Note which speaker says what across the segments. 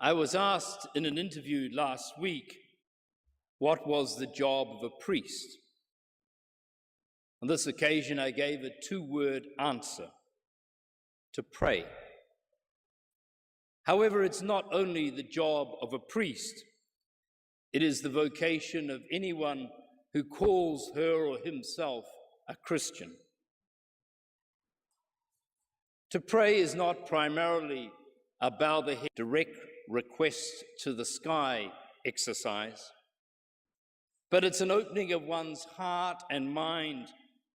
Speaker 1: I was asked in an interview last week, what was the job of a priest? On this occasion, I gave a two-word answer: to pray. However, it's not only the job of a priest, it is the vocation of anyone who calls her or himself a Christian. To pray is not primarily a bow the head, direct request to the sky exercise, but it's an opening of one's heart and mind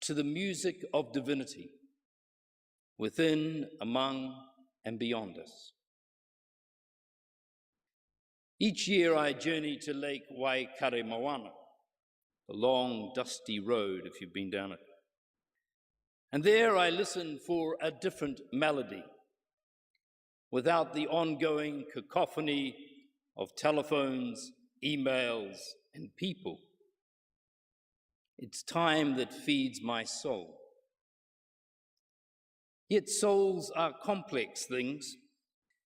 Speaker 1: to the music of divinity within, among, and beyond us. Each year I journey to Lake Waikaremoana, the long, dusty road if you've been down it. And there I listen for a different melody, without the ongoing cacophony of telephones, emails, and people. It's time that feeds my soul. Yet souls are complex things,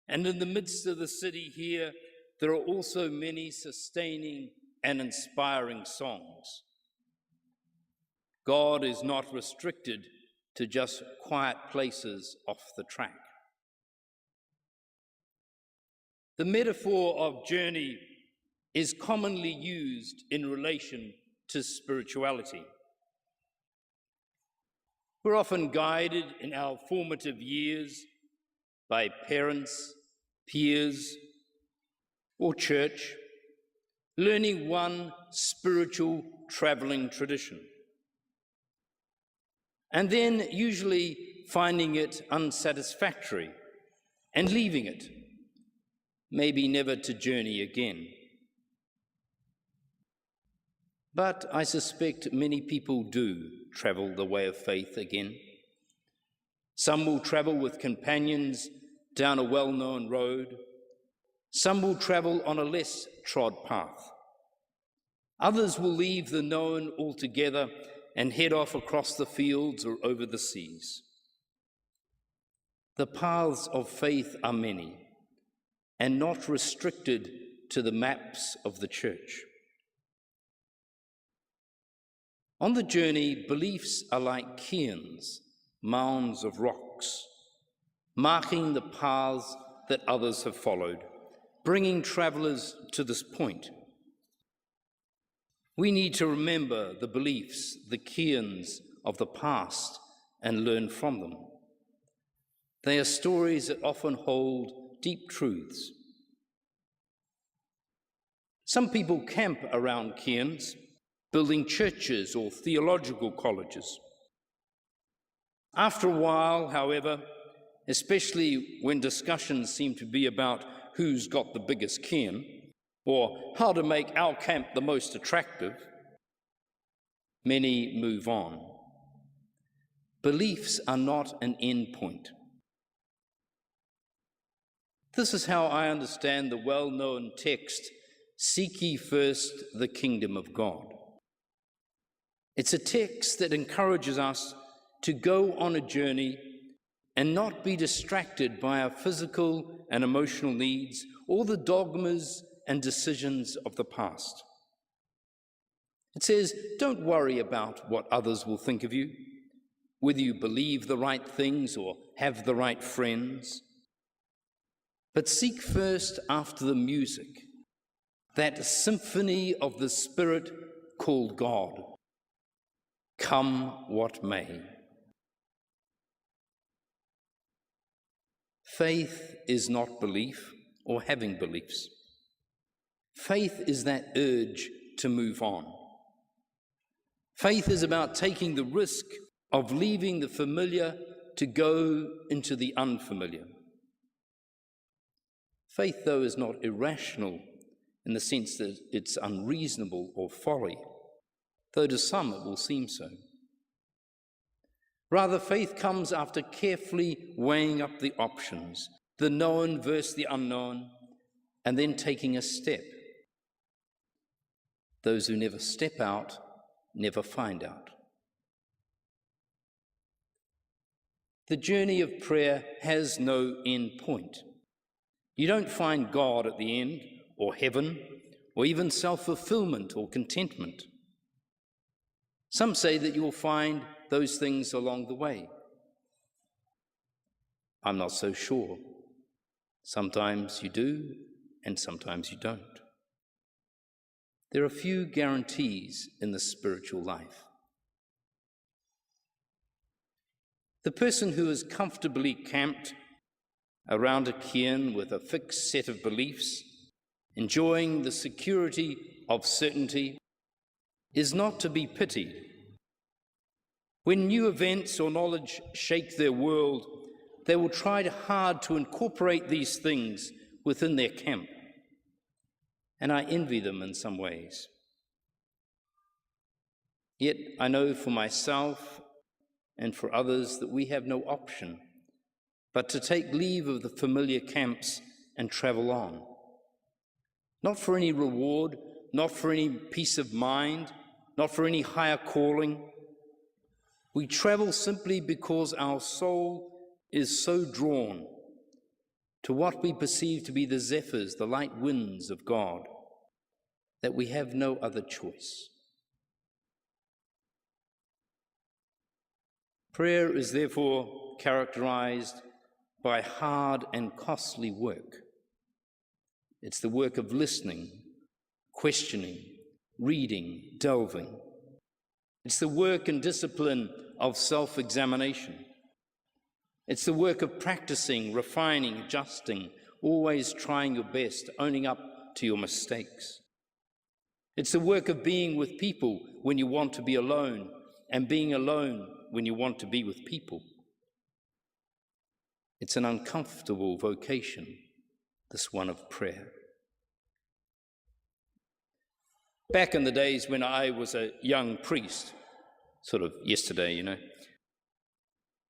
Speaker 1: and in the midst of the city here, there are also many sustaining and inspiring songs. God is not restricted to just quiet places off the track. The metaphor of journey is commonly used in relation to spirituality. We're often guided in our formative years by parents, peers, or church, learning one spiritual traveling tradition, and then usually finding it unsatisfactory and leaving it, maybe never to journey again. But I suspect many people do travel the way of faith again. Some will travel with companions down a well-known road. Some will travel on a less trod path. Others will leave the known altogether and head off across the fields or over the seas. The paths of faith are many and not restricted to the maps of the church. On the journey, beliefs are like cairns, mounds of rocks, marking the paths that others have followed, bringing travelers to this point. We need to remember the beliefs, the cairns of the past, and learn from them. They are stories that often hold deep truths. Some people camp around cairns, building churches or theological colleges. After a while, however, especially when discussions seem to be about who's got the biggest cairn, or how to make our camp the most attractive, many move on. Beliefs are not an end point. This is how I understand the well-known text, "Seek ye first the kingdom of God." It's a text that encourages us to go on a journey and not be distracted by our physical and emotional needs or the dogmas and decisions of the past. It says, don't worry about what others will think of you, whether you believe the right things or have the right friends, but seek first after the music, that symphony of the Spirit called God. Come what may. Faith is not belief or having beliefs. Faith is that urge to move on. Faith is about taking the risk of leaving the familiar to go into the unfamiliar. Faith, though, is not irrational in the sense that it's unreasonable or folly, though to some it will seem so. Rather, faith comes after carefully weighing up the options, the known versus the unknown, and then taking a step. Those who never step out never find out. The journey of prayer has no end point. You don't find God at the end, or heaven, or even self-fulfillment or contentment. Some say that you will find those things along the way. I'm not so sure. Sometimes you do, and sometimes you don't. There are few guarantees in the spiritual life. The person who is comfortably camped around a cairn with a fixed set of beliefs, enjoying the security of certainty, is not to be pitied. When new events or knowledge shake their world, they will try hard to incorporate these things within their camp. And I envy them in some ways. Yet I know for myself and for others that we have no option but to take leave of the familiar camps and travel on. Not for any reward, not for any peace of mind, not for any higher calling. We travel simply because our soul is so drawn to what we perceive to be the zephyrs, the light winds of God, that we have no other choice. Prayer is therefore characterized by hard and costly work. It's the work of listening, questioning, reading, delving. It's the work and discipline of self-examination. It's the work of practicing, refining, adjusting, always trying your best, owning up to your mistakes. It's the work of being with people when you want to be alone, and being alone when you want to be with people. It's an uncomfortable vocation, this one of prayer. Back in the days when I was a young priest, sort of yesterday,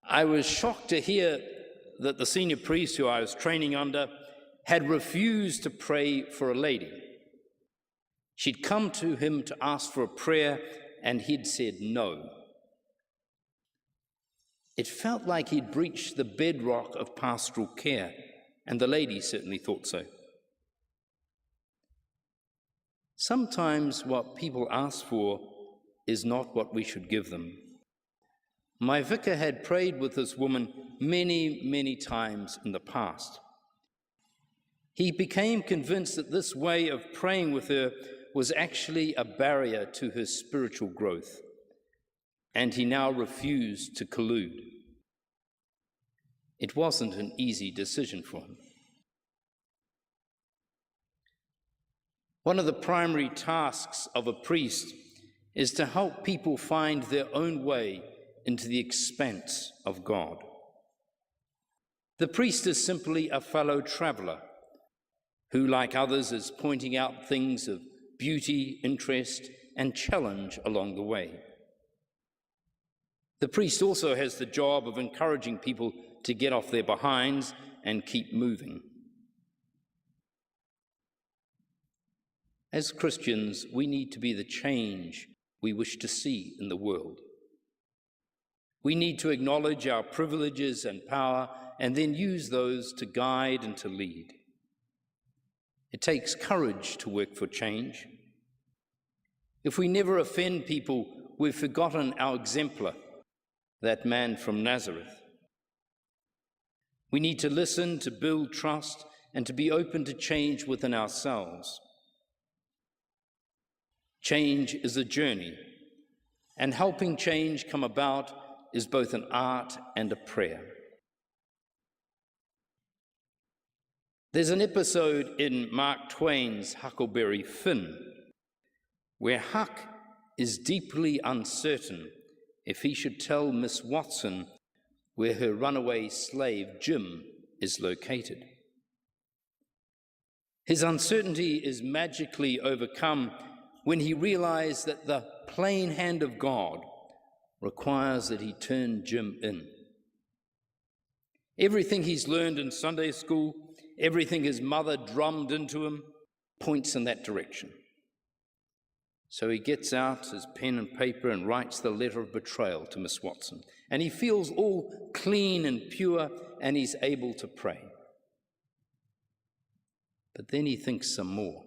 Speaker 1: I was shocked to hear that the senior priest who I was training under had refused to pray for a lady. She'd come to him to ask for a prayer, and he'd said no. It felt like he'd breached the bedrock of pastoral care, and the lady certainly thought so. Sometimes what people ask for is not what we should give them. My vicar had prayed with this woman many, many times in the past. He became convinced that this way of praying with her was actually a barrier to her spiritual growth, and he now refused to collude. It wasn't an easy decision for him. One of the primary tasks of a priest is to help people find their own way into the expanse of God. The priest is simply a fellow traveler who, like others, is pointing out things of beauty, interest, and challenge along the way. The priest also has the job of encouraging people to get off their behinds and keep moving. As Christians, we need to be the change we wish to see in the world. We need to acknowledge our privileges and power and then use those to guide and to lead. It takes courage to work for change. If we never offend people, we've forgotten our exemplar, that man from Nazareth. We need to listen, to build trust, and to be open to change within ourselves. Change is a journey, and helping change come about is both an art and a prayer. There's an episode in Mark Twain's Huckleberry Finn where Huck is deeply uncertain if he should tell Miss Watson where her runaway slave Jim is located. His uncertainty is magically overcome when he realizes that the plain hand of God requires that he turn Jim in. Everything he's learned in Sunday school, everything his mother drummed into him, points in that direction. So he gets out his pen and paper and writes the letter of betrayal to Miss Watson. And he feels all clean and pure, and he's able to pray. But then he thinks some more.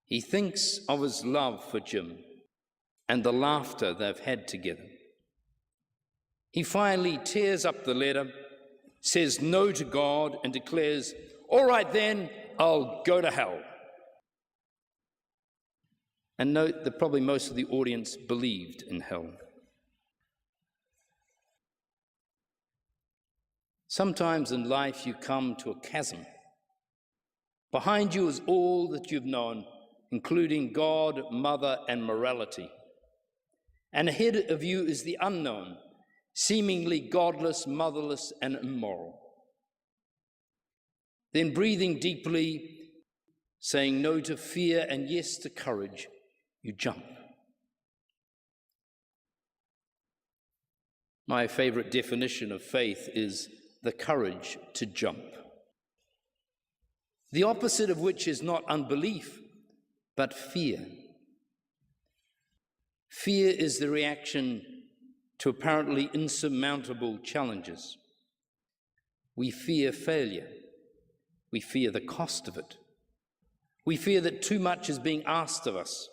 Speaker 1: He thinks of his love for Jim and the laughter they've had together. He finally tears up the letter, says no to God, and declares, "All right then, I'll go to hell." And note that probably most of the audience believed in hell. Sometimes in life you come to a chasm. Behind you is all that you've known, including God, mother, and morality. And ahead of you is the unknown, seemingly godless, motherless, and immoral. Then breathing deeply, saying no to fear and yes to courage, you jump. My favorite definition of faith is the courage to jump. The opposite of which is not unbelief, but fear. Fear is the reaction to apparently insurmountable challenges. We fear failure. We fear the cost of it. We fear that too much is being asked of us.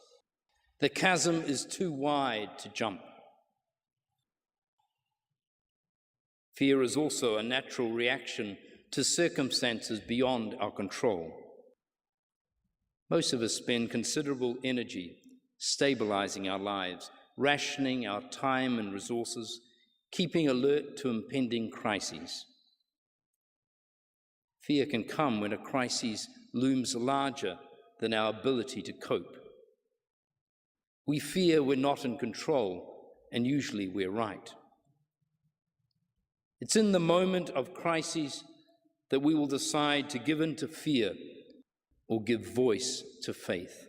Speaker 1: The chasm is too wide to jump. Fear is also a natural reaction to circumstances beyond our control. Most of us spend considerable energy stabilizing our lives, rationing our time and resources, keeping alert to impending crises. Fear can come when a crisis looms larger than our ability to cope. We fear we're not in control, and usually we're right. It's in the moment of crisis that we will decide to give in to fear or give voice to faith.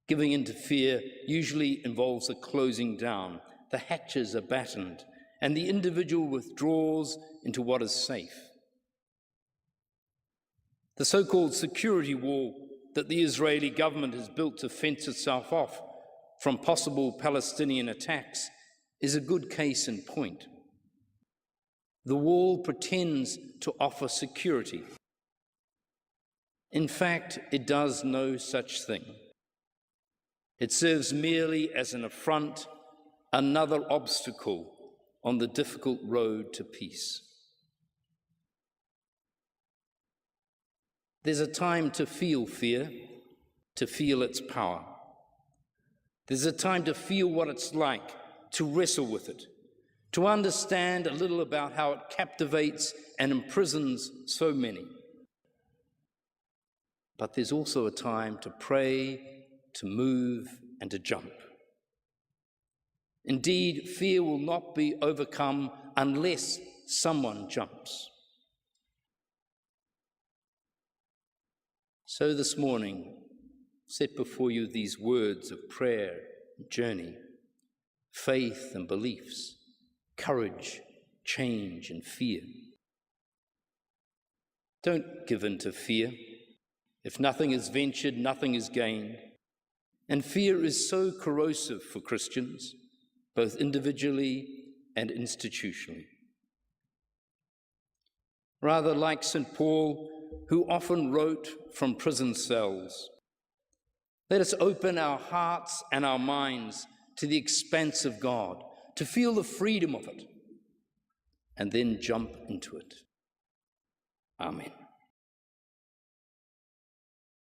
Speaker 1: Giving in to fear usually involves a closing down. The hatches are battened, and the individual withdraws into what is safe. The so-called security wall that the Israeli government has built to fence itself off from possible Palestinian attacks is a good case in point. The wall pretends to offer security. In fact, it does no such thing. It serves merely as an affront, another obstacle on the difficult road to peace. There's a time to feel fear, to feel its power. There's a time to feel what it's like, to wrestle with it, to understand a little about how it captivates and imprisons so many. But there's also a time to pray, to move, and to jump. Indeed, fear will not be overcome unless someone jumps. So this morning, set before you these words of prayer and journey, faith and beliefs, courage, change, and fear. Don't give in to fear. If nothing is ventured, nothing is gained. And fear is so corrosive for Christians, both individually and institutionally. Rather, like St. Paul, who often wrote from prison cells, let us open our hearts and our minds to the expanse of God, to feel the freedom of it, and then jump into it. Amen.